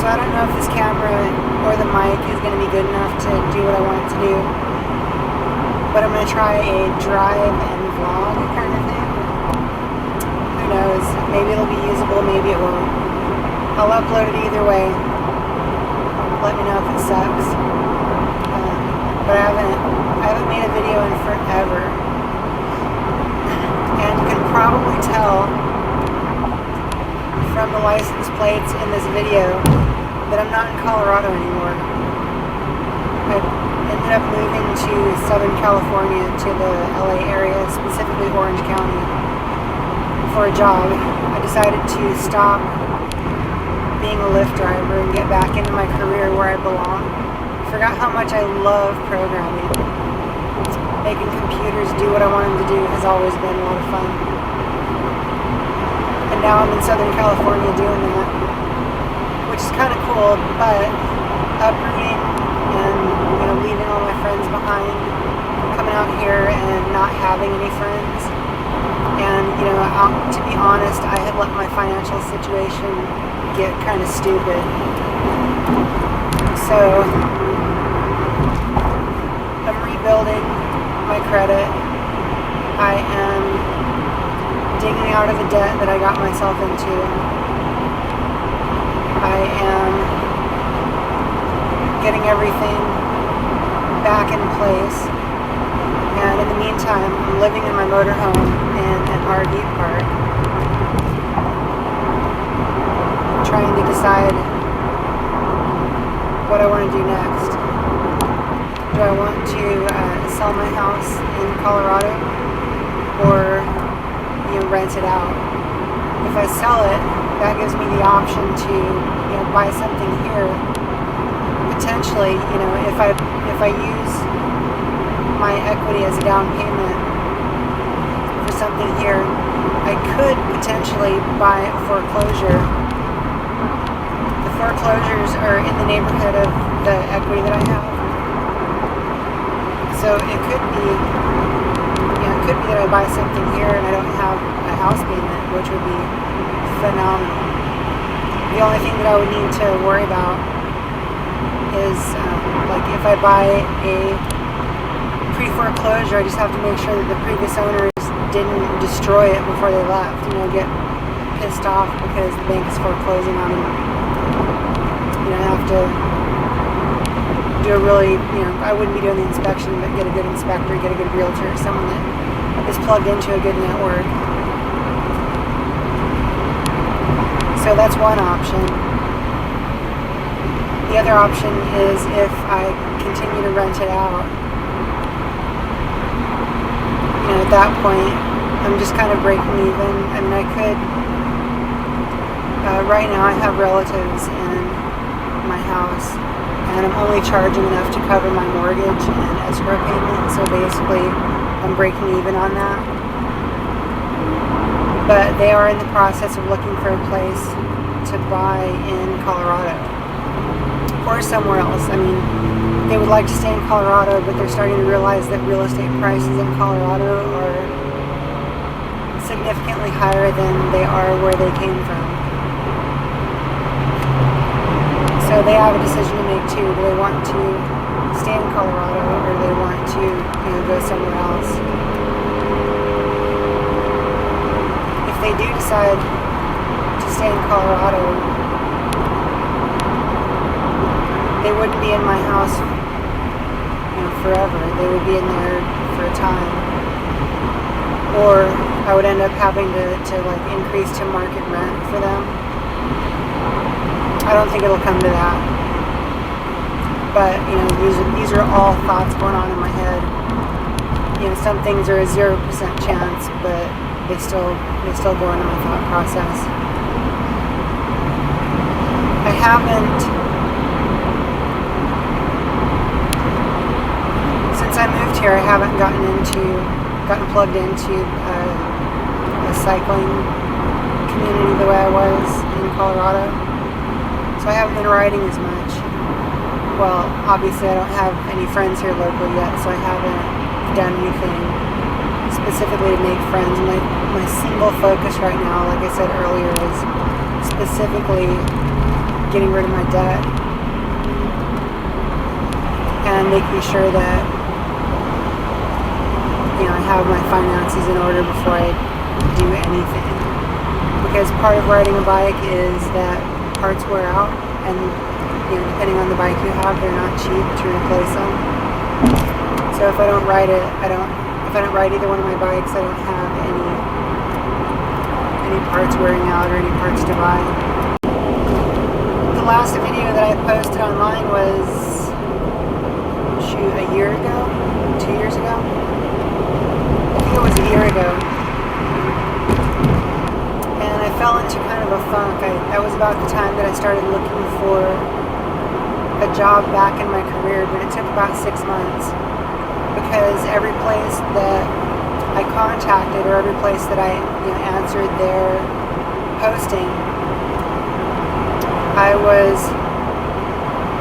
I don't know if this camera or the mic is going to be good enough to do what I want it to do. But I'm going to try a drive and vlog kind of thing. Who knows? Maybe it'll be usable, maybe it won't. I'll upload it either way. Let me know if it sucks. But I haven't made a video in forever. And you can probably tell from the license plates in this video that I'm not in Colorado anymore. I ended up moving to Southern California, to the LA area, specifically Orange County, for a job. I decided to stop being a Lyft driver and get back into my career where I belong. I forgot how much I love programming. Making computers do what I want them to do has always been a lot of fun. And now I'm in Southern California doing that, which is kind of cool, but uprooting and leaving all my friends behind, coming out here and not having any friends. And to be honest, I had let my financial situation get kind of stupid. So I'm rebuilding my credit. I am digging out of the debt that I got myself into. I am getting everything back in place. And in the meantime, I'm living in my motorhome in an RV park, trying to decide what I want to do next. Do I want to sell my house in Colorado or rent it out? If I sell it, that gives me the option to buy something here. Potentially, if I use my equity as a down payment for something here, I could potentially buy a foreclosure. The foreclosures are in the neighborhood of the equity that I have. So it could be that I buy something here and I don't have a house payment, which would be phenomenal. The only thing that I would need to worry about is if I buy a pre-foreclosure, I just have to make sure that the previous owners didn't destroy it before they left. Get pissed off because the bank is foreclosing on them. I have to do a really, I wouldn't be doing the inspection, but get a good inspector, get a good realtor, someone that is plugged into a good network. So that's one option. The other option is if I continue to rent it out. At that point, I'm just kind of breaking even. I mean, I could, right now I have relatives in my house, and I'm only charging enough to cover my mortgage and escrow payment, so basically I'm breaking even on that. But they are in the process of looking for a place to buy in Colorado or somewhere else. I mean, they would like to stay in Colorado, but they're starting to realize that real estate prices in Colorado are significantly higher than they are where they came from. So they have a decision to make too. Do they want to stay in Colorado or do they want to go somewhere else? If they do decide to stay in Colorado, they wouldn't be in my house forever. They would be in there for a time. Or I would end up having to increase to market rent for them. I don't think it'll come to that. But these are all thoughts going on in my head. Some things are a 0% chance, but they still go into my thought process. I haven't, since I moved here, I haven't gotten plugged into a cycling community the way I was in Colorado. So I haven't been riding as much. Well, obviously I don't have any friends here locally yet, so I haven't done anything specifically to make friends. My single focus right now, like I said earlier, is specifically getting rid of my debt and making sure that I have my finances in order before I do anything. Because part of riding a bike is that parts wear out, and depending on the bike you have, they're not cheap to replace them. So if I don't ride it, if I don't ride either one of my bikes, I don't have any parts wearing out or any parts to buy. The last video that I posted online was a year ago, 2 years ago. I think it was a year ago. And I fell into kind of a funk. That was about the time that I started looking for a job back in my career, but it took about 6 months because every place that I contacted or every place that I answered their posting, I was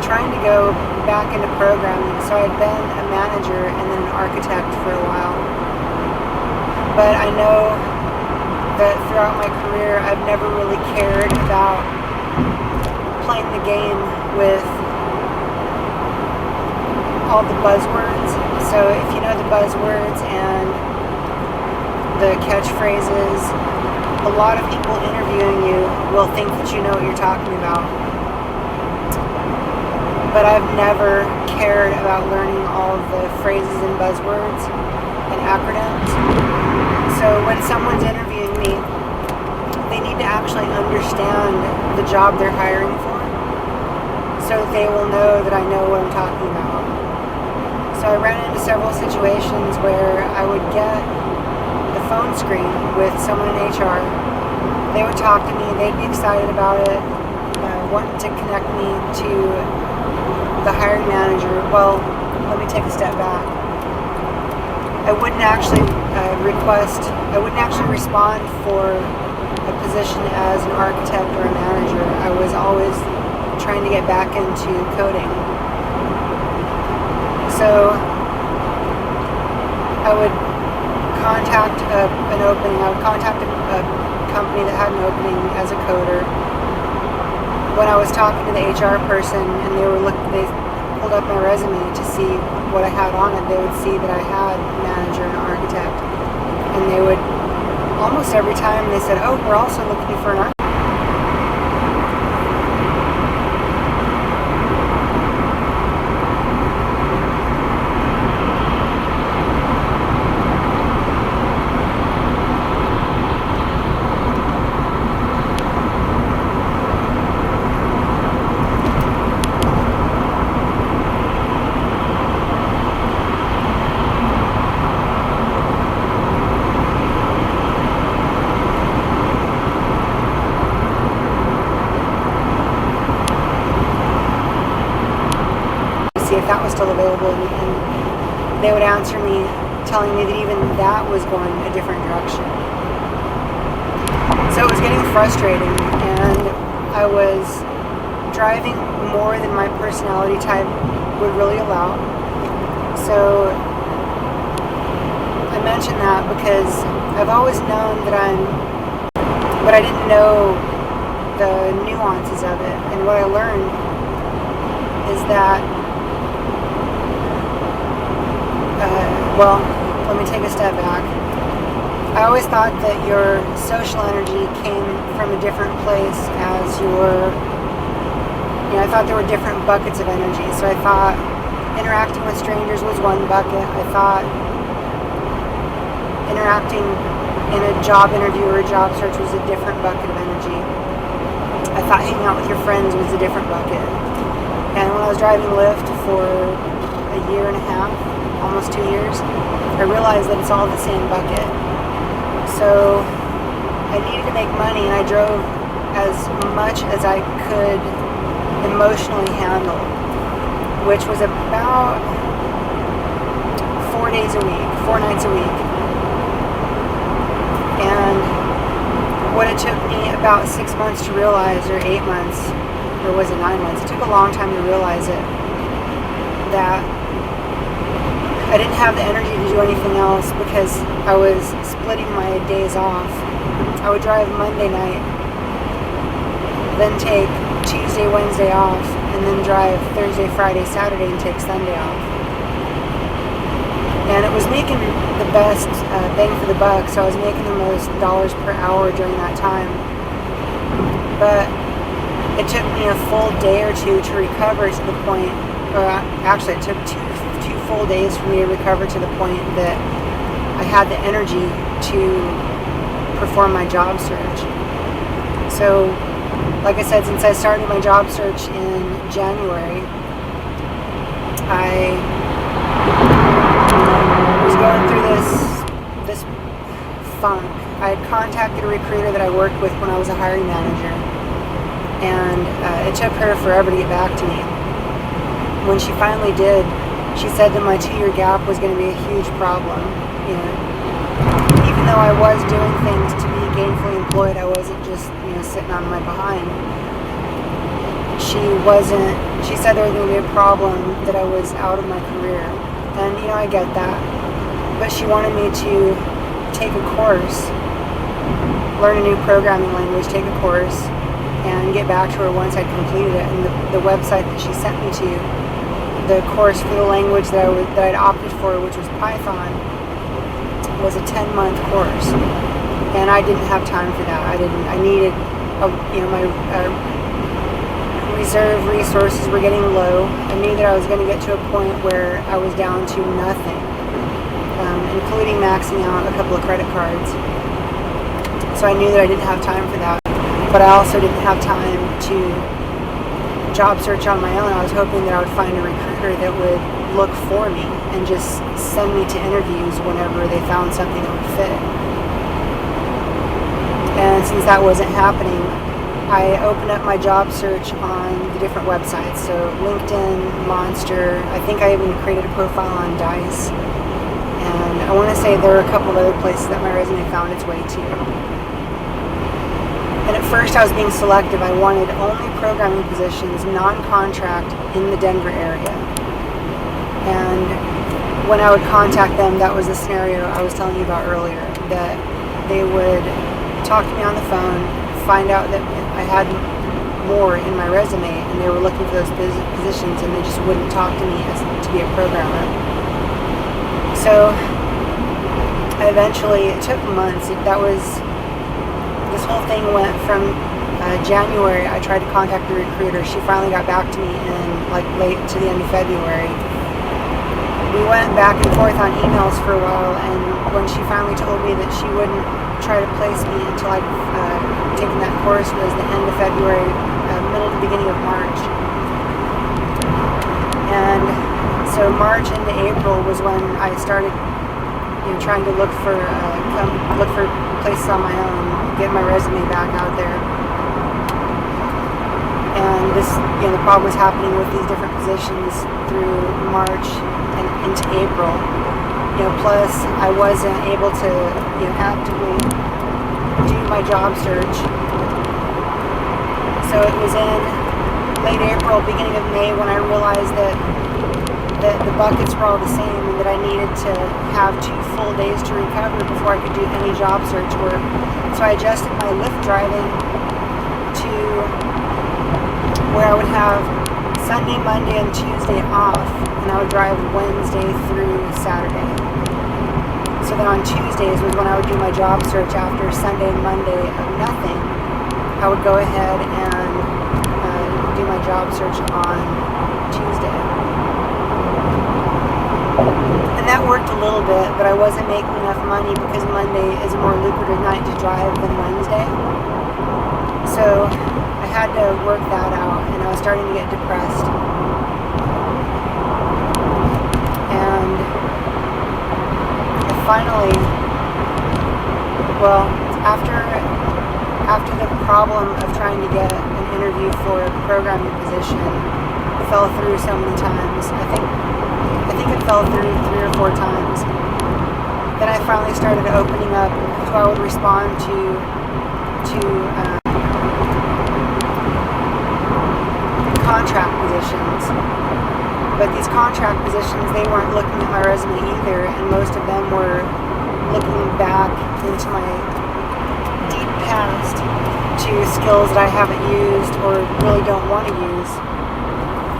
trying to go back into programming. So I'd been a manager and then an architect for a while. But I know that throughout my career, I've never really cared about playing the game with all the buzzwords. So if you know the buzzwords and the catchphrases, a lot of people interviewing you will think that you know what you're talking about. But I've never cared about learning all of the phrases and buzzwords and acronyms. So when someone's interviewing me, they need to actually understand the job they're hiring for, so that they will know that I know what I'm talking about. So I ran into several situations where I would get the phone screen with someone in HR. They would talk to me, they'd be excited about it, wanting to connect me to the hiring manager. Well, let me take a step back. I wouldn't actually respond for a position as an architect or a manager. I was always trying to get back into coding. So I would contact an opening. I would contact a company that had an opening as a coder. When I was talking to the HR person and they pulled up my resume to see what I had on it, they would see that I had manager and architect. And they would, almost every time they said, "Oh, we're also looking for an architect." See if that was still available, and they would answer me telling me that even that was going a different direction. So it was getting frustrating, and I was driving more than my personality type would really allow. So I mention that because I've always known that but I didn't know the nuances of it. And what I learned is that well, let me take a step back. I always thought that your social energy came from a different place as I thought there were different buckets of energy. So I thought interacting with strangers was one bucket. I thought interacting in a job interview or a job search was a different bucket of energy. I thought hanging out with your friends was a different bucket. And when I was driving Lyft for a year and a half, almost 2 years, I realized that it's all the same bucket. So I needed to make money, and I drove as much as I could emotionally handle, which was about 4 days a week, 4 nights a week. And what it took me about 6 months to realize, or 8 months, or was it 9 months? It took a long time to realize it, that I didn't have the energy to do anything else because I was splitting my days off. I would drive Monday night then take Tuesday, Wednesday off, and then drive Thursday, Friday, Saturday, and take Sunday off. And it was making the best bang for the buck, so I was making the most dollars per hour during that time. But it took me a full day or two to recover to the point, or actually it took two full days for me to recover to the point that I had the energy to perform my job search. So, like I said, since I started my job search in January, I was going through this funk. I had contacted a recruiter that I worked with when I was a hiring manager, and it took her forever to get back to me. When she finally did, she said that my 2-year gap was going to be a huge problem. Even though I was doing things to be gainfully employed, I wasn't just sitting on my behind. She said there was going to be a problem that I was out of my career, and I get that, but she wanted me to take a course, learn a new programming language, take a course, and get back to her once I'd completed it. And the website that she sent me to, the course for the language that I'd opted for, which was Python, was a 10-month course, and I didn't have time for that. I needed, my reserve resources were getting low. I knew that I was going to get to a point where I was down to nothing, including maxing out a couple of credit cards. So I knew that I didn't have time for that, but I also didn't have time to job search on my own. I was hoping that I would find a recruiter that would look for me and just send me to interviews whenever they found something that would fit. And since that wasn't happening, I opened up my job search on the different websites. So LinkedIn, Monster, I think I even created a profile on Dice. And I want to say there were a couple of other places that my resume found its way to. And at first I was being selective. I wanted only programming positions, non-contract, in the Denver area. And when I would contact them, that was the scenario I was telling you about earlier, that they would talk to me on the phone, find out that I had more in my resume, and they were looking for those positions, and they just wouldn't talk to me to be a programmer. So eventually, it took months. This whole thing went from January. I tried to contact the recruiter. She finally got back to me in late to the end of February. We went back and forth on emails for a while, and when she finally told me that she wouldn't try to place me until I'd taken that course, was the end of February, middle to beginning of March. And so March into April was when I started trying to look for places on my own, get my resume back out there. And this, the problem was happening with these different positions through March and into April. Plus I wasn't able to actively do my job search. So it was in late April, beginning of May, when I realized that the buckets were all the same, and that I needed to have 2 full days to recover before I could do any job search work. So I adjusted my Lyft driving to where I would have Sunday, Monday, and Tuesday off, and I would drive Wednesday through Saturday. So then on Tuesdays was when I would do my job search. After Sunday and Monday of nothing, I would go ahead and do my job search on Tuesday. And that worked a little bit, but I wasn't making enough money because Monday is a more lucrative night to drive than Wednesday. So I had to work that out, and I was starting to get depressed. And I finally, after the problem of trying to get an interview for a programming position fell through so many times, I think it fell through 3 or 4 times. Then I finally started opening up who I would respond to contract positions. But these contract positions, they weren't looking at my resume either, and most of them were looking back into my deep past to skills that I haven't used or really don't want to use,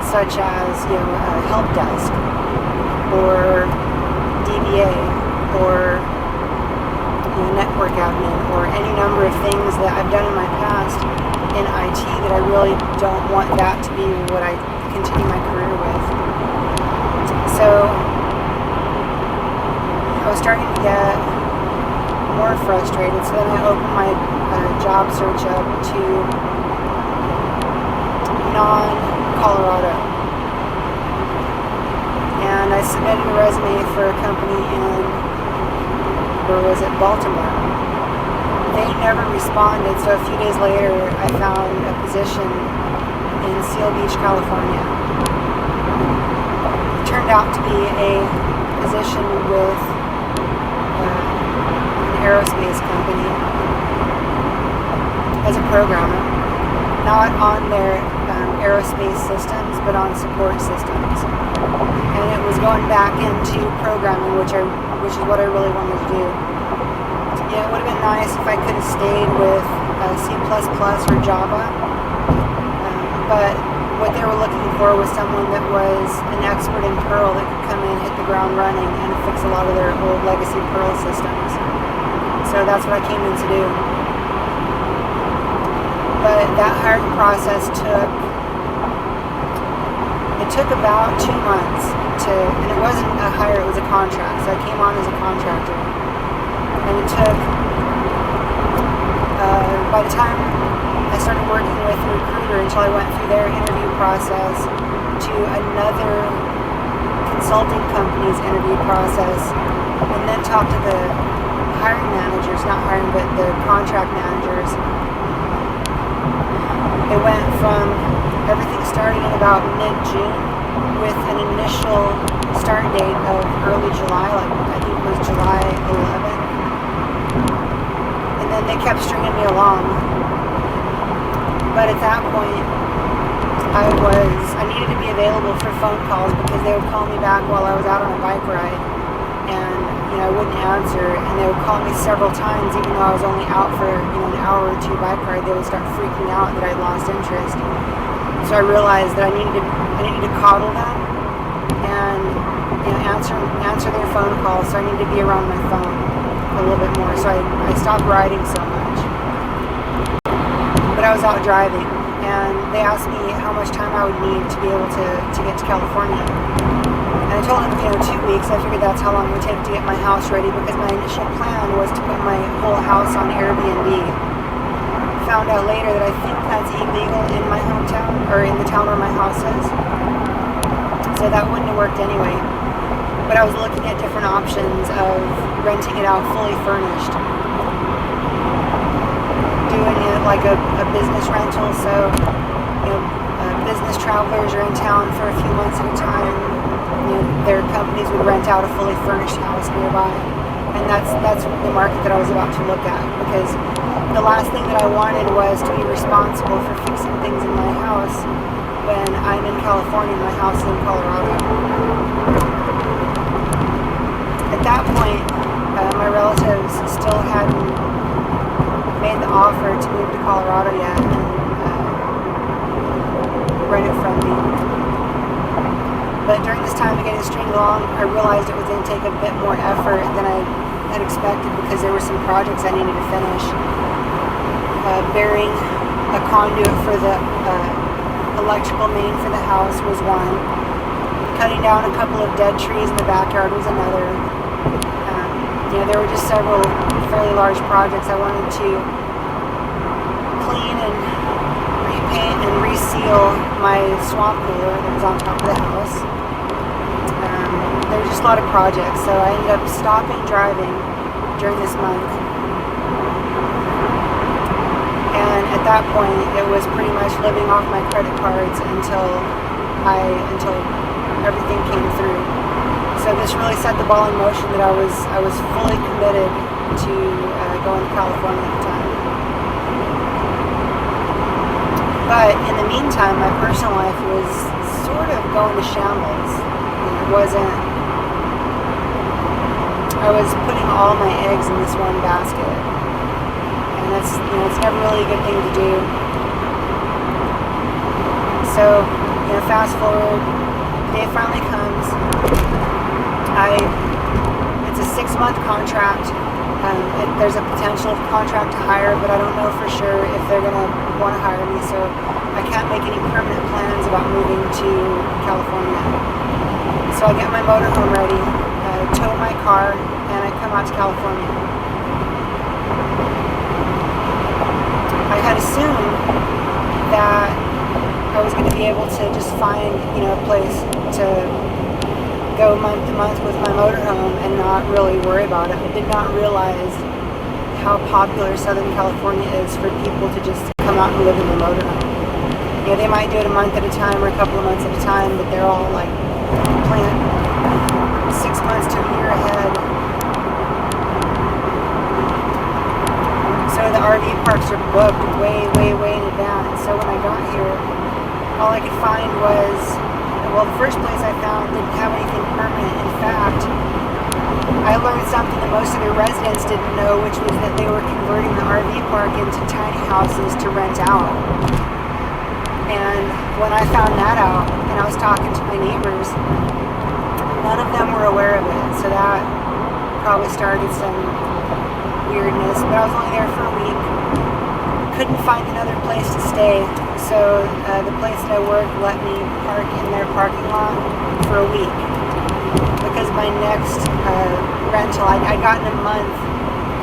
such as help desk or DBA or network admin or any number of things that I've done in my past in IT that I really don't want that to be what I continue my career with. So I was starting to get more frustrated, so then I opened my job search up to non-Colorado, and I submitted a resume for a company in, or was it Baltimore? They never responded, so a few days later I found a position in Seal Beach, California. It turned out to be a position with an aerospace company as a programmer, not on their aerospace systems, but on support systems. And it was going back into programming, which is what I really wanted to do. Yeah, it would have been nice if I could have stayed with C++ or Java, but what they were looking for was someone that was an expert in Perl that could come in, hit the ground running, and fix a lot of their old legacy Perl systems. So that's what I came in to do. But that hiring process took about 2 months and it wasn't a hire, it was a contract. So I came on as a contractor. And it took, by the time I started working with a recruiter until I went through their interview process to another consulting company's interview process, and then talked to the hiring managers, not hiring, but the contract managers. It went from, everything started in about mid-June with an initial start date of early July, like I think it was July 11th. And then they kept stringing me along. But at that point, I needed to be available for phone calls because they would call me back while I was out on a bike ride. And I wouldn't answer, and they would call me several times even though I was only out for an hour or two bike ride. They would start freaking out that I'd lost interest. So I realized that I needed to coddle them and answer their phone calls. So I needed to be around my phone a little bit more. So I stopped riding so much. But I was out driving, and they asked me how much time I would need to be able to get to California. And I told them 2 weeks. I figured that's how long it would take to get my house ready because my initial plan was to put my whole house on Airbnb. Found out later that I think that's illegal in my hometown, or in the town where my house is. So that wouldn't have worked anyway. But I was looking at different options of renting it out fully furnished. Doing it like a business rental, so business travelers are in town for a few months at a time. Their companies would rent out a fully furnished house nearby. And that's the market that I was about to look at, because the last thing that I wanted was to be responsible for fixing things in my house when I'm in California and my house is in Colorado. At that point, my relatives still hadn't made the offer to move to Colorado yet and rent it from me. But during this time of getting stringed along, I realized it was going to take a bit more effort than I had expected because there were some projects I needed to finish. Burying a conduit for the electrical main for the house was one. Cutting down a couple of dead trees in the backyard was another. There were just several fairly large projects. I wanted to clean and repaint and reseal my swamp cooler that was on top of the house. There were just a lot of projects, so I ended up stopping driving during this month. And at that point, it was pretty much living off my credit cards until everything came through. So this really set the ball in motion that I was fully committed to going to California at the time. But in the meantime, my personal life was sort of going to shambles. I was putting all my eggs in this one basket. and it's never really a good thing to do. So, fast forward, the day finally comes. It's a 6-month contract. There's a potential contract to hire, but I don't know for sure if they're going to want to hire me, so I can't make any permanent plans about moving to California. So I get my motorhome ready, tow my car, and I come out to California. I had assumed that I was going to be able to just find, a place to go month to month with my motorhome and not really worry about it. I did not realize how popular Southern California is for people to just come out and live in their motorhome. They might do it a month at a time or a couple of months at a time, but they're all like planned 6 months to a year ahead. So the RV parks are booked way, way, way in advance. So when I got here, all I could find was, the first place I found didn't have anything permanent. In fact, I learned something that most of the residents didn't know, which was that they were converting the RV park into tiny houses to rent out. And when I found that out, and I was talking to my neighbors, none of them were aware of it. So that probably started some weirdness. But I was only there for a week. Couldn't find another place to stay. So the place that I worked let me park in their parking lot for a week. Because my next rental, I'd gotten a month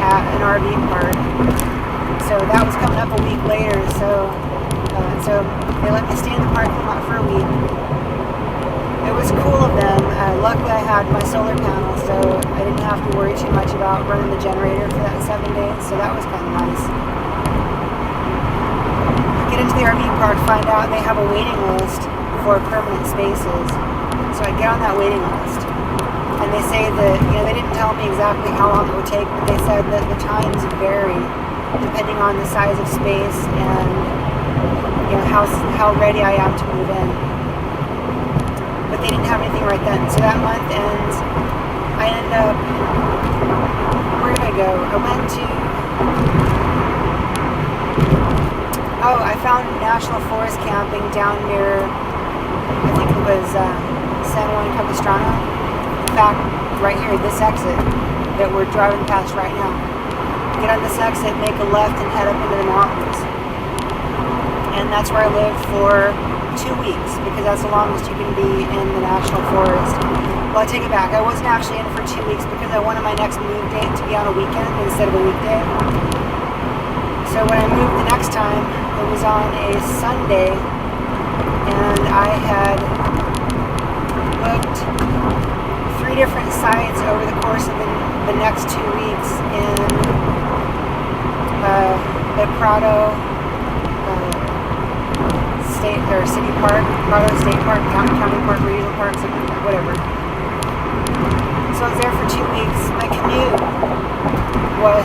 at an RV park. So that was coming up a week later. So they let me stay in the parking lot for a week. It was cool of them. Luckily I had my solar panel, so I didn't have to worry too much about running the generator for that 7 days. So that was kind of nice. Get into the RV park, find out they have a waiting list for permanent spaces. So I get on that waiting list. And they say that, they didn't tell me exactly how long it would take, but they said that the times vary depending on the size of space and how ready I am to move in. But they didn't have anything right then. So that month ends. I end up, where did I go? I went to, I found National Forest camping down near, I think it was San Juan Capistrano. In fact, right here, this exit that we're driving past right now. Get on this exit, make a left, and head up into the mountains. And that's where I lived for 2 weeks, because that's the longest you can be in the National Forest. Well, I take it back. I wasn't actually in for 2 weeks because I wanted my next move date to be on a weekend instead of a weekday. So when I moved the next time, it was on a Sunday, and I had booked 3 different sites over the course of the next 2 weeks in the Prado State or City Park, Prado State Park, County Park, Regional Park, whatever. So I was there for 2 weeks. My commute was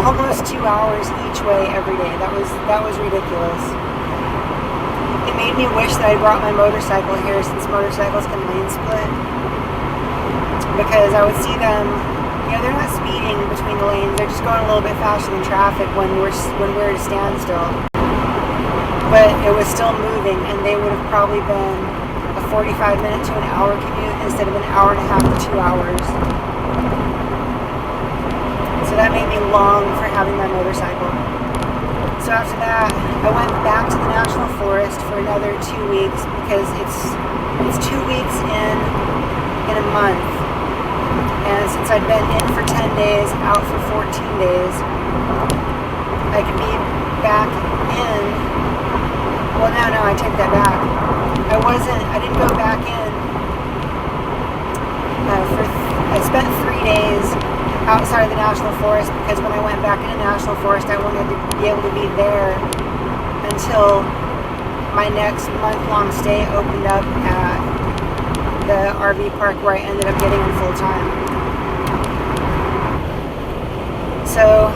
almost 2 hours each way every day. That was ridiculous. It made me wish that I brought my motorcycle here, since motorcycles can lane split. Because I would see them, they're not speeding between the lanes. They're just going a little bit faster than traffic when we're at a standstill. But it was still moving, and they would have probably been a 45-minute to an hour commute instead of an hour and a half to 2 hours. So that made me long for having my motorcycle. So after that, I went back to the National Forest for another 2 weeks, because it's 2 weeks in a month. And since I'd been in for 10 days, out for 14 days, I could be back in. Well, no, I take that back. I didn't go back in. I spent 3 days outside of the National Forest, because when I went back into the National Forest, I wanted to be able to be there until my next month-long stay opened up at the RV park where I ended up getting in full time. So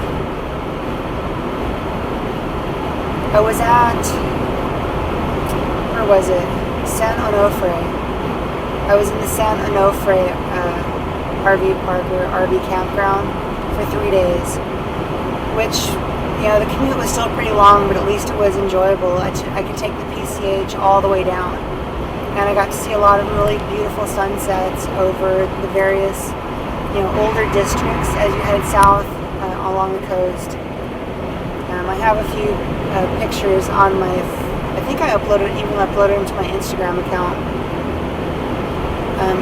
I was at, where was it? San Onofre. I was in the San Onofre RV park or RV campground for 3 days, which The commute was still pretty long, but at least it was enjoyable. I could take the PCH all the way down, and I got to see a lot of really beautiful sunsets over the various, older districts as you head south along the coast. I have a few pictures on my, I think I uploaded them to my Instagram account.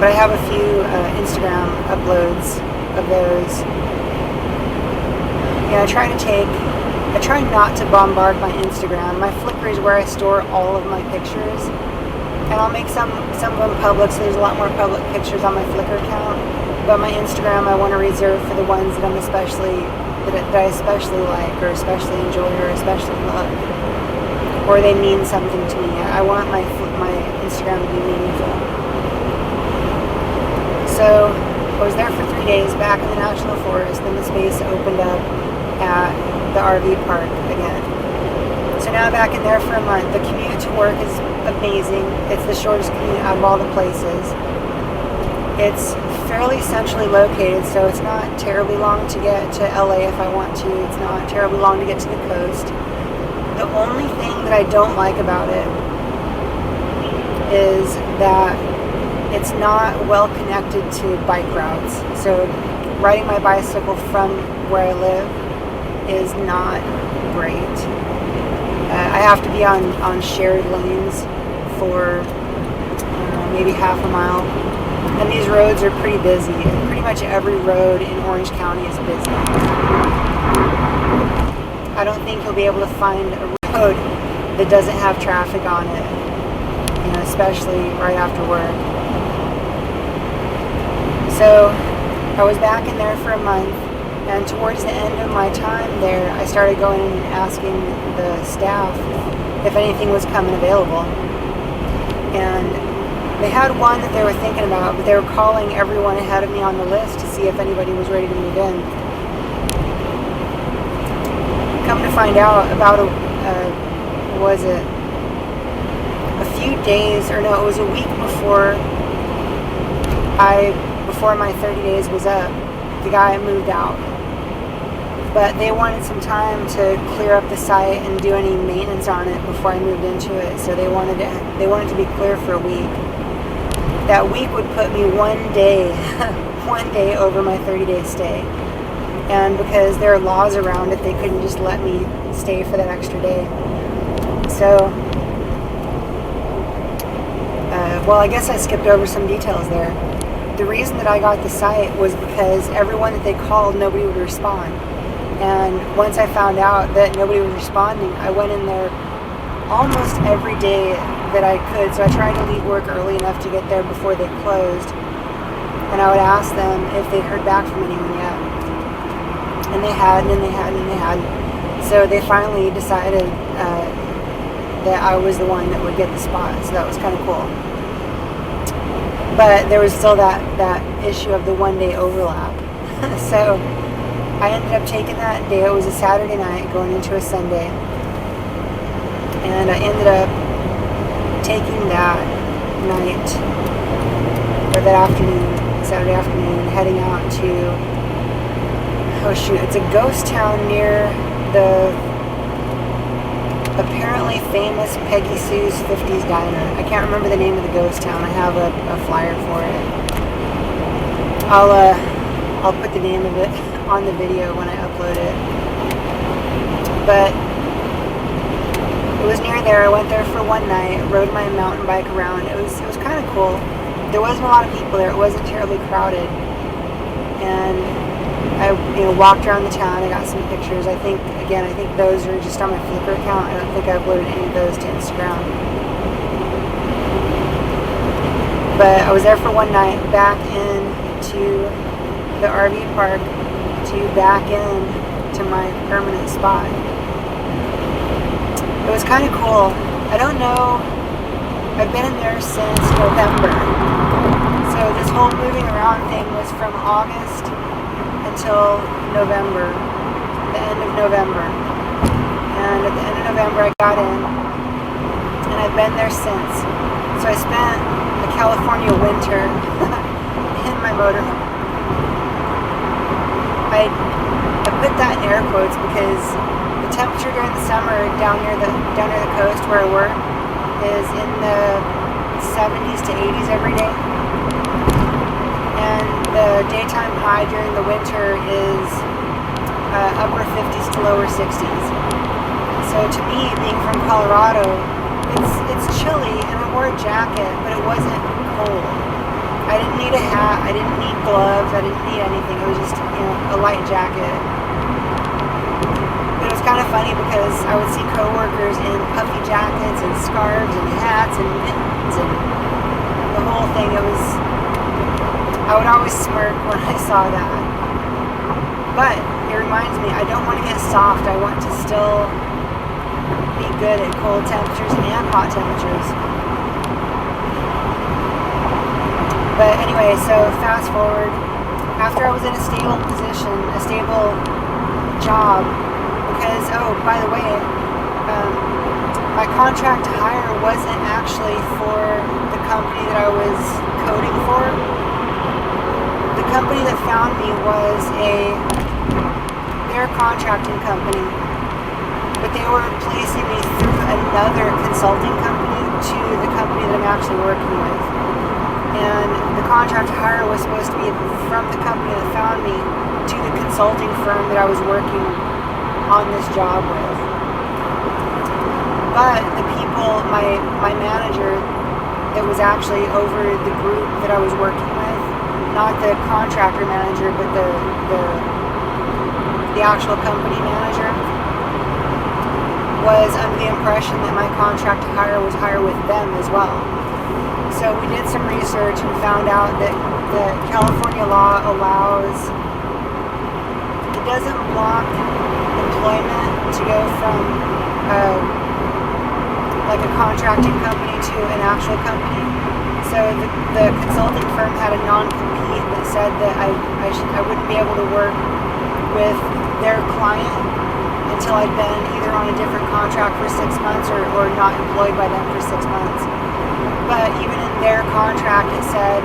But I have a few Instagram uploads of those. I try not to bombard my Instagram. My Flickr is where I store all of my pictures, and I'll make some of them public, so there's a lot more public pictures on my Flickr account. But my Instagram I want to reserve for the ones that I especially like, or especially enjoy, or especially love, or they mean something to me. I want my Instagram to be meaningful. So I was there for 3 days back in the National Forest. Then the space opened up at the RV park again. So now back in there for a month. The commute to work is amazing. It's the shortest commute out of all the places. It's fairly centrally located, so it's not terribly long to get to LA if I want to. It's not terribly long to get to the coast. The only thing that I don't like about it is that it's not well connected to bike routes. So riding my bicycle from where I live is not great. I have to be on shared lanes for maybe half a mile. And these roads are pretty busy. Pretty much every road in Orange County is busy. I don't think you'll be able to find a road that doesn't have traffic on it, especially right after work. So I was back in there for a month, and towards the end of my time there, I started going and asking the staff if anything was coming available. And they had one that they were thinking about, but they were calling everyone ahead of me on the list to see if anybody was ready to move in. Come to find out, about a few days, or no, it was a week before my 30 days was up, the guy moved out. But they wanted some time to clear up the site and do any maintenance on it before I moved into it. So they wanted to be clear for a week. That week would put me one day over my 30-day stay. And because there are laws around it, they couldn't just let me stay for that extra day. So, I guess I skipped over some details there. The reason that I got the site was because everyone that they called, nobody would respond. And once I found out that nobody was responding, I went in there almost every day that I could. So I tried to leave work early enough to get there before they closed. And I would ask them if they'd heard back from anyone yet. And they hadn't, and they hadn't, and they hadn't. So they finally decided that I was the one that would get the spot. So that was kind of cool. But there was still that issue of the one-day overlap. So I ended up taking that day. It was a Saturday night going into a Sunday. And I ended up taking that night, or that afternoon, Saturday afternoon, heading out to, it's a ghost town near the apparently famous Peggy Sue's 50s Diner. I can't remember the name of the ghost town. I have a flyer for it. I'll put the name of it on the video when I upload it. But it was near there. I went there for one night, rode my mountain bike around. It was kind of cool. There wasn't a lot of people there. It wasn't terribly crowded. And I walked around the town. I got some pictures. I think those are just on my Flickr account. I don't think I uploaded any of those to Instagram. But I was there for one night, back into the RV park to back in to my permanent spot. It was kind of cool. I don't know. I've been in there since November. So this whole moving around thing was from August until November, the end of November. And at the end of November I got in, and I've been there since. So I spent the California winter in my motorhome. I put that in air quotes because the the temperature during the summer down near the coast where I work is in the 70s to 80s every day, and the daytime high during the winter is upper 50s to lower 60s. So to me, being from Colorado, it's chilly, and I wore a jacket, but it wasn't cold. I didn't need a hat, I didn't need gloves, I didn't need anything. It was just, a light jacket. But it was kind of funny because I would see coworkers in puffy jackets and scarves and hats and mittens and the whole thing. I would always smirk when I saw that. But it reminds me, I don't want to get soft. I want to still be good at cold temperatures and hot temperatures. But anyway, so fast forward, after I was in a stable position, a stable job, because, oh, by the way, my contract to hire wasn't actually for the company that I was coding for. The company that found me was they're a contracting company, but they were placing me through another consulting company to the company that I'm actually working with. And the contract to hire was supposed to be from the company that found me to the consulting firm that I was working on this job with. But the people, my manager that was actually over the group that I was working with, not the contractor manager, but the actual company manager, was under the impression that my contract to hire was hire with them as well. So we did some research and found out that the California law it doesn't block employment to go from like a contracting company to an actual company. So the consulting firm had a non-compete that said that I wouldn't be able to work with their client until I'd been either on a different contract for 6 months or not employed by them for 6 months. But even in their contract, it said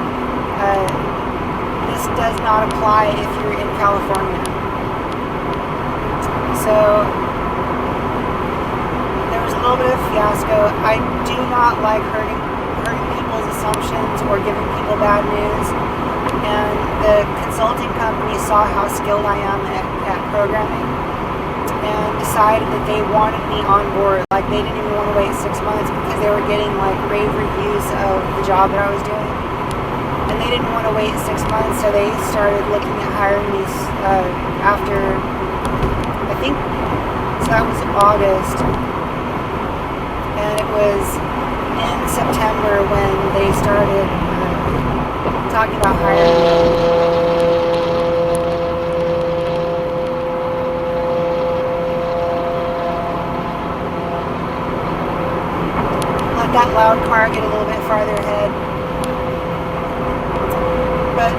this does not apply if you're in California. So there was a little bit of fiasco. I do not like hurting people's assumptions or giving people bad news. And the consulting company saw how skilled I am at programming and decided that they wanted me on board. Like, they didn't even want to wait 6 months because they were getting like rave reviews of the job that I was doing, and they didn't want to wait 6 months, so they started looking at hiring me after, I think, so that was August, and it was in September when they started talking about hiring me. That loud car get a little bit farther ahead. But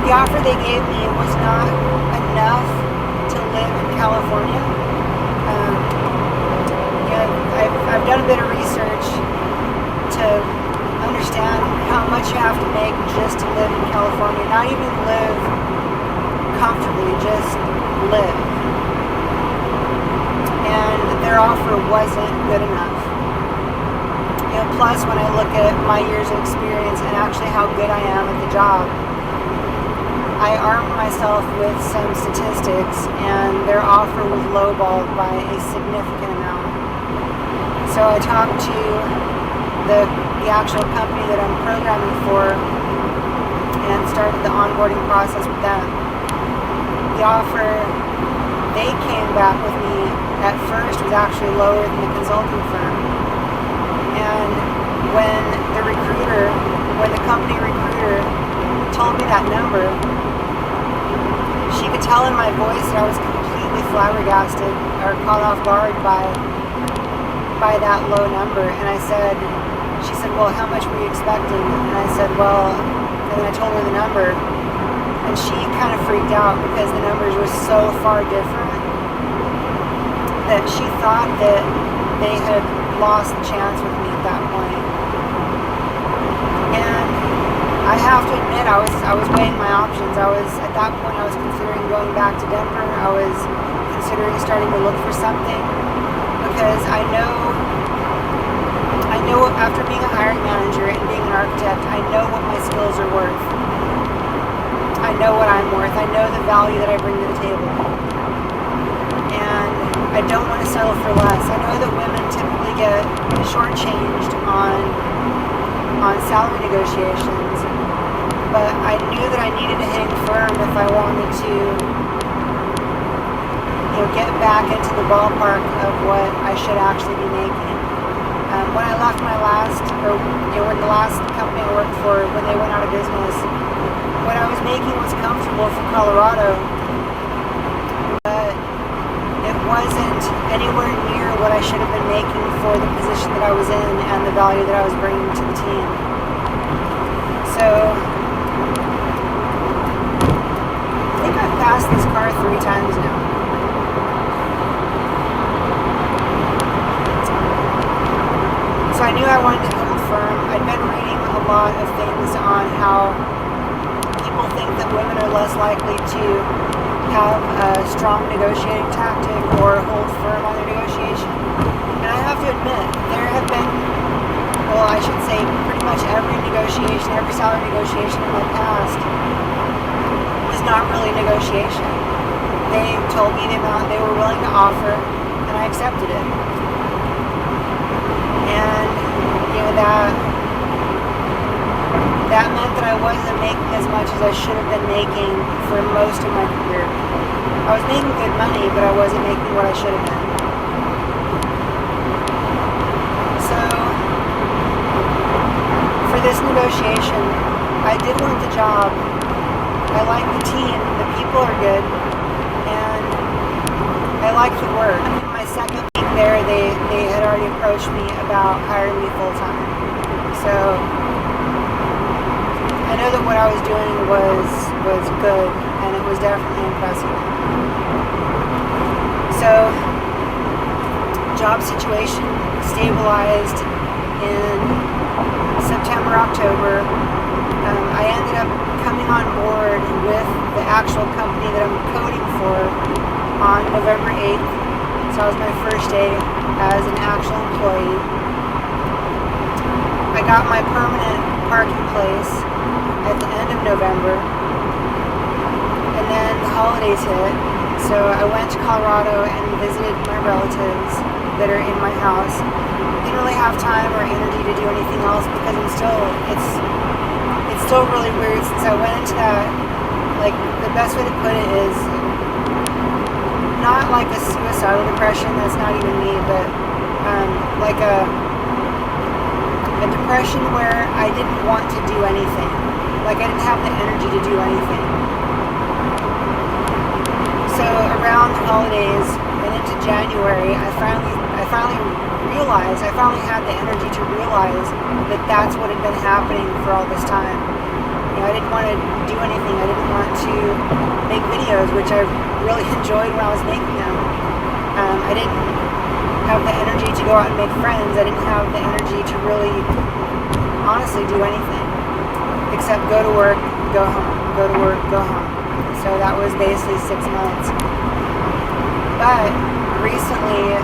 the offer they gave me was not enough to live in California. I've done a bit of research to understand how much you have to make just to live in California. Not even live comfortably, just live. And their offer wasn't good enough. Plus, when I look at my years of experience and actually how good I am at the job, I armed myself with some statistics, and their offer was lowballed by a significant amount. So I talked to the actual company that I'm programming for and started the onboarding process with them. The offer they came back with me at first was actually lower than the consulting firm. And when the company recruiter told me that number, she could tell in my voice that I was completely flabbergasted or caught off guard by that low number. And she said, well, how much were you expecting? And I said, well, and then I told her the number, and she kind of freaked out because the numbers were so far different that she thought that they had lost the chance with me at that point. And I have to admit, I was weighing my options. At that point, I was considering going back to Denver. I was considering starting to look for something, because I know after being a hiring manager and being an architect, I know what my skills are worth. I know what I'm worth. I know the value that I bring to the table. And I don't want to settle for less. I know that women typically get shortchanged on salary negotiations, but I knew that I needed to hang firm if I wanted to, get back into the ballpark of what I should actually be making. When I left my when the last company I worked for, when they went out of business, what I was making was comfortable for Colorado, but it wasn't anywhere near what I should have been making for the position that I was in and the value that I was bringing to the team. So I think I've passed this car 3 times now. So I knew I wanted to hold firm. I'd been reading a lot of things on how people think that women are less likely to have a strong negotiating tactic or hold firm on their negotiation. And I have to admit, there have been, I should say pretty much every negotiation, every salary negotiation in my past was not really negotiation. They told me the amount they were willing to offer, and I accepted it. And that meant that I wasn't making as much as I should have been making for most of my career. I was making good money, but I wasn't making what I should have been. So for this negotiation, I did want the job. I like the team, the people are good, and I like the work. In my second week there, they had already approached me about hiring me full-time. So I know that what I was doing was good, and it was definitely impressive. So job situation stabilized in September, October. I ended up coming on board with the actual company that I'm coding for on November 8th. So that was my first day as an actual employee. I got my permanent parking place at the end of November, and then the holidays hit, so I went to Colorado and visited my relatives that are in my house. Didn't really have time or energy to do anything else because it's still really weird since I went into that, like, the best way to put it is not like a suicidal depression, that's not even me, but like a depression where I didn't want to do anything. Like, I didn't have the energy to do anything. So around the holidays and into January, I finally realized, I finally had the energy to realize that that's what had been happening for all this time. I didn't want to do anything. I didn't want to make videos, which I really enjoyed when I was making them. I didn't have the energy to go out and make friends. I didn't have the energy to really, honestly, do anything except go to work, go home, go to work, go home. So that was basically 6 months. But recently,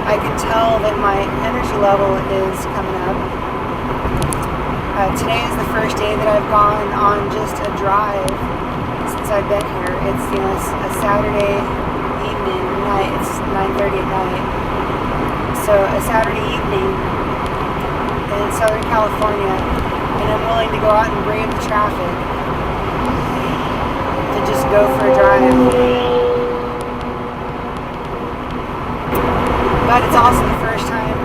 I can tell that my energy level is coming up. Today is the first day that I've gone on just a drive since I've been here. It's a Saturday evening, night. It's 9:30 at night. So a Saturday evening in Southern California, and I'm willing to go out and brave the traffic to just go for a drive. But it's also the first time.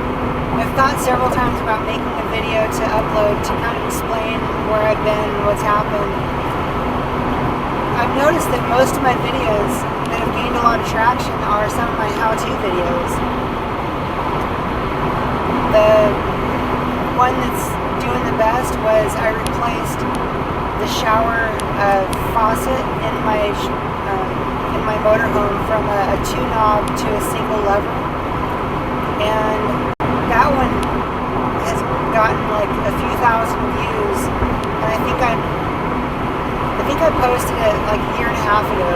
I've thought several times about making a video to upload to kind of explain where I've been, what's happened. I've noticed that most of my videos that have gained a lot of traction are some of my how-to videos. The one that's doing the best was I replaced the shower faucet in my motorhome from a 2-knob to a single lever. And that one has gotten like a few thousand views, and I think I'm think I posted it like a year and a half ago.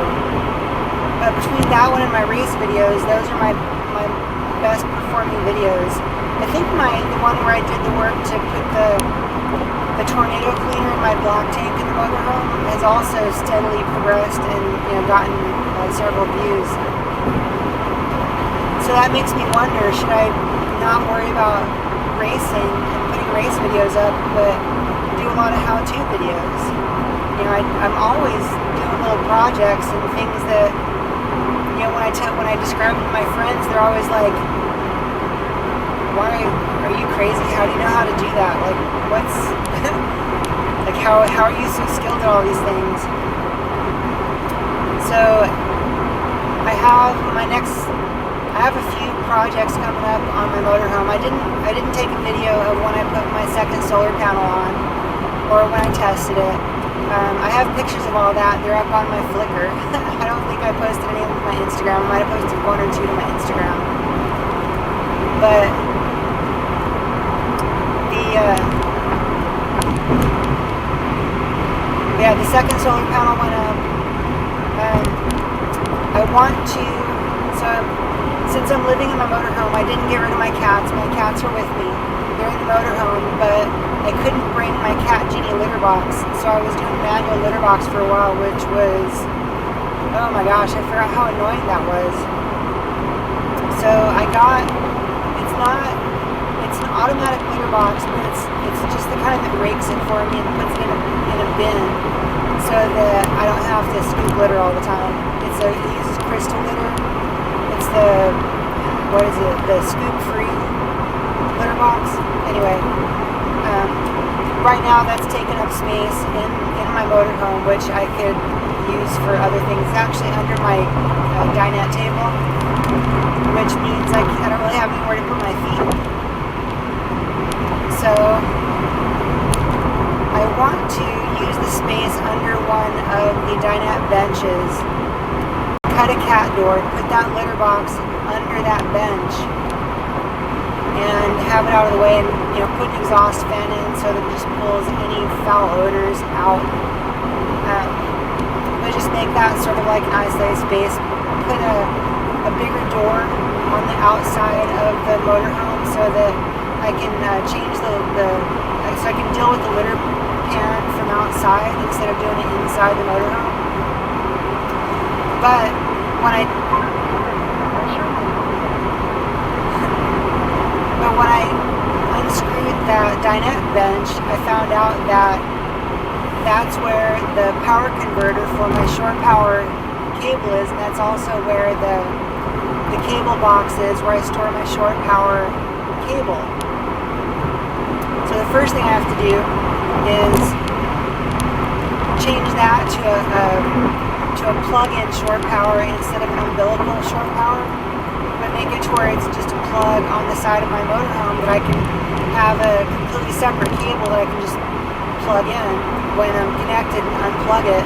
But between that one and my race videos, those are my best performing videos. I think the one where I did the work to put the tornado cleaner in my black tank in the motorhome has also steadily progressed and gotten several views. So that makes me wonder, should I not worry about racing and putting race videos up, but do a lot of how-to videos? I'm always doing little projects and things that when I describe them to my friends, they're always like, "Why are you crazy? How do you know how to do that? Like, what's like how are you so skilled at all these things?" So I have a few projects coming up on my motorhome. I didn't take a video of when I put my second solar panel on or when I tested it. I have pictures of all that. They're up on my Flickr. I don't think I posted any of them to my Instagram. I might have posted one or two to my Instagram. But the second solar panel went up. I want to, since I'm living in my motorhome, I didn't get rid of my cats. My cats are with me. They're in the motorhome, but I couldn't bring my Cat Genie litter box, so I was doing manual litter box for a while, which was, oh my gosh, I forgot how annoying that was. So it's an automatic litter box, but it's just the kind that rakes it for me and puts it in a bin, so that I don't have to scoop litter all the time. It uses crystal litter. It's the scoop-free litter box. Anyway, right now that's taking up space in my motorhome, which I could use for other things. It's actually under my dinette table, which means I don't really have anywhere to put my feet. So I want to use the space under one of the dinette benches, cut a cat door, put that litter box under that bench, and have it out of the way, and put an exhaust fan in so that it just pulls any foul odors out. But just make that sort of like an isolated space. Put a bigger door on the outside of the motorhome so that I can change so I can deal with the litter pan from outside instead of doing it inside the motorhome. But when I unscrewed that dinette bench, I found out that that's where the power converter for my shore power cable is, and that's also where the cable box is where I store my shore power cable. So the first thing I have to do is change that to a plug-in shore power instead of an umbilical shore power, but make it to where it's just a plug on the side of my motorhome that I can have a completely separate cable that I can just plug in when I'm connected and unplug it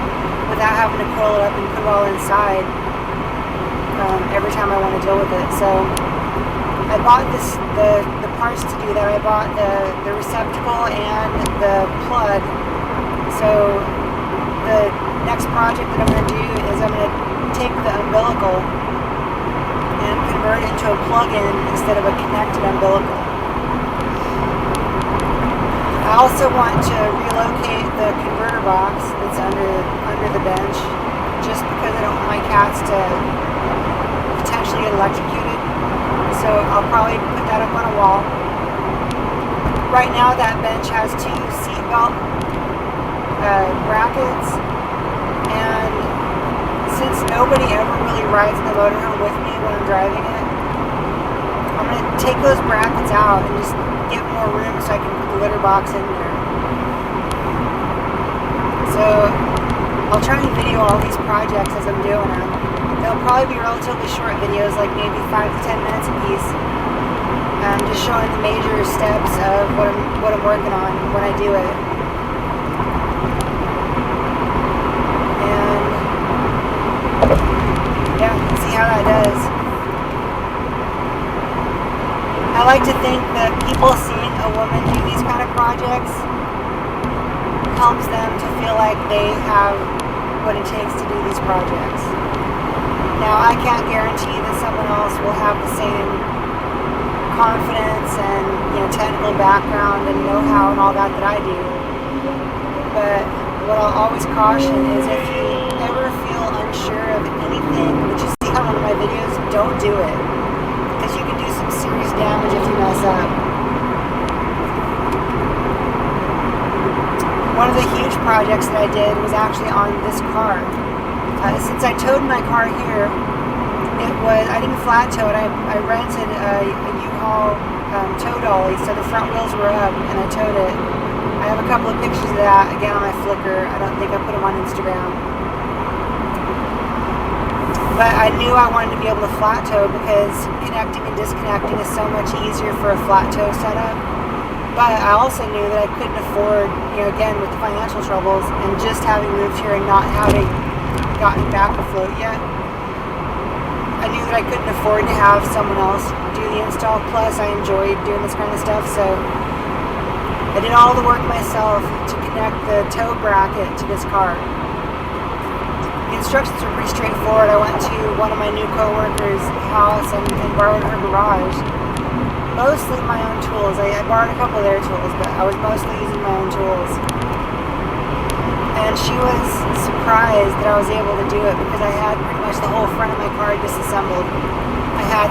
without having to curl it up and put it all inside every time I want to deal with it. So I bought the parts to do that. I bought the receptacle and the plug. So the next project that I'm going to do is I'm going to take the umbilical and convert it into a plug-in instead of a connected umbilical. I also want to relocate the converter box that's under the bench, just because I don't want my cats to potentially get electrocuted. So I'll probably put that up on a wall. Right now that bench has 2 seatbelt brackets, and since nobody ever really rides in the motorhome with me when I'm driving it, I'm going to take those brackets out and just get more room so I can put the litter box in there. So I'll try and video all these projects as I'm doing them. They'll probably be relatively short videos, like maybe 5 to 10 minutes a piece, just showing the major steps of what I'm working on when I do it. And yeah, see how that does. I like to think that people seeing a woman do these kind of projects helps them to feel like they have what it takes to do these projects. Now, I can't guarantee that someone else will have the same confidence and technical background and know-how and all that I do. But what I'll always caution is if you ever feel unsure of anything that you see on one of my videos, don't do it. Because you can do some serious damage if you mess up. One of the huge projects that I did was actually on this car. Since I towed my car here, I didn't flat tow it. I rented a U-Haul tow dolly, so the front wheels were up, and I towed it. I have a couple of pictures of that, again, on my Flickr. I don't think I put them on Instagram. But I knew I wanted to be able to flat tow because connecting and disconnecting is so much easier for a flat tow setup. But I also knew that I couldn't afford, again, with the financial troubles and just having moved here and not having gotten back afloat yet, I knew that I couldn't afford to have someone else do the install. Plus, I enjoyed doing this kind of stuff, so I did all the work myself to connect the tow bracket to this car. The instructions were pretty straightforward. I went to one of my new co-workers' house and borrowed her garage. Mostly my own tools. I borrowed a couple of their tools, but I was mostly using my own tools. And she was surprised that I was able to do it because I had pretty much the whole front of my car disassembled. I had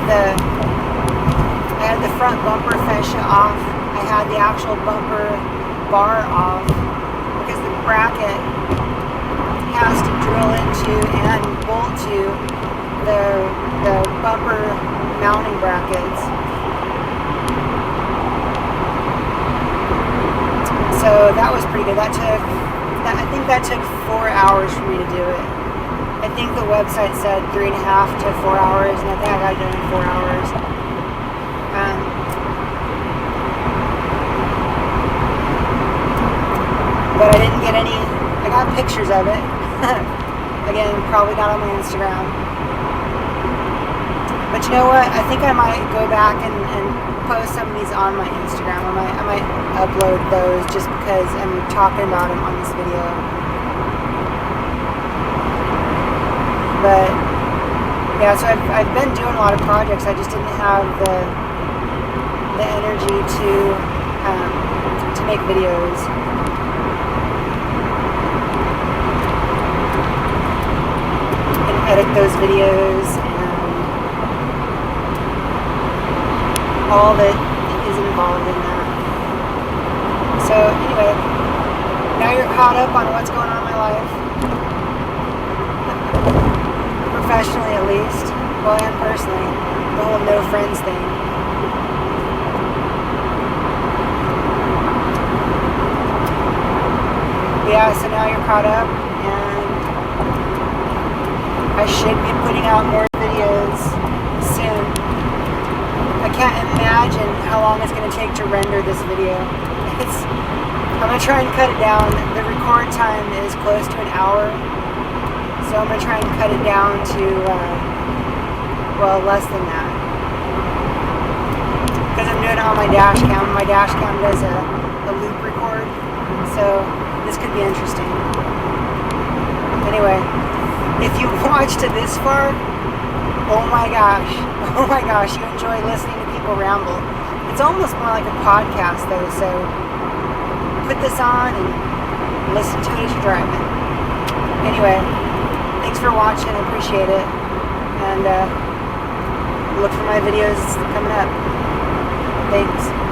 the front bumper fascia off. I had the actual bumper bar off because the bracket has to drill into and bolt to the bumper mounting brackets. So that was pretty good. I think that took 4 hours for me to do it. I think the website said 3.5 to 4 hours, and I think I got it done in 4 hours. But I didn't get any. I got pictures of it. Again, probably not on my Instagram. But you know what? I think I might go back and post some of these on my Instagram. I might upload those just because I'm talking about them on this video. But yeah, so I've been doing a lot of projects. I just didn't have the energy to make videos. And edit those videos and all that is involved in that. So anyway, now you're caught up on what's going on in my life. Professionally at least. Well, and personally. The whole no friends thing. Yeah, so now you're caught up and I should be putting out more videos soon. I can't imagine how long it's going to take to render this video. I'm going to try and cut it down. The record time is close to an hour. So I'm going to try and cut it down to, less than that. Because I'm doing it on my dash cam. My dash cam does a loop record. So this could be interesting. Anyway, if you watched it this far, oh my gosh, you enjoy listening to people ramble. It's almost more like a podcast though, so put this on and listen to it as you're driving. Anyway, thanks for watching, I appreciate it, and look for my videos coming up. Thanks.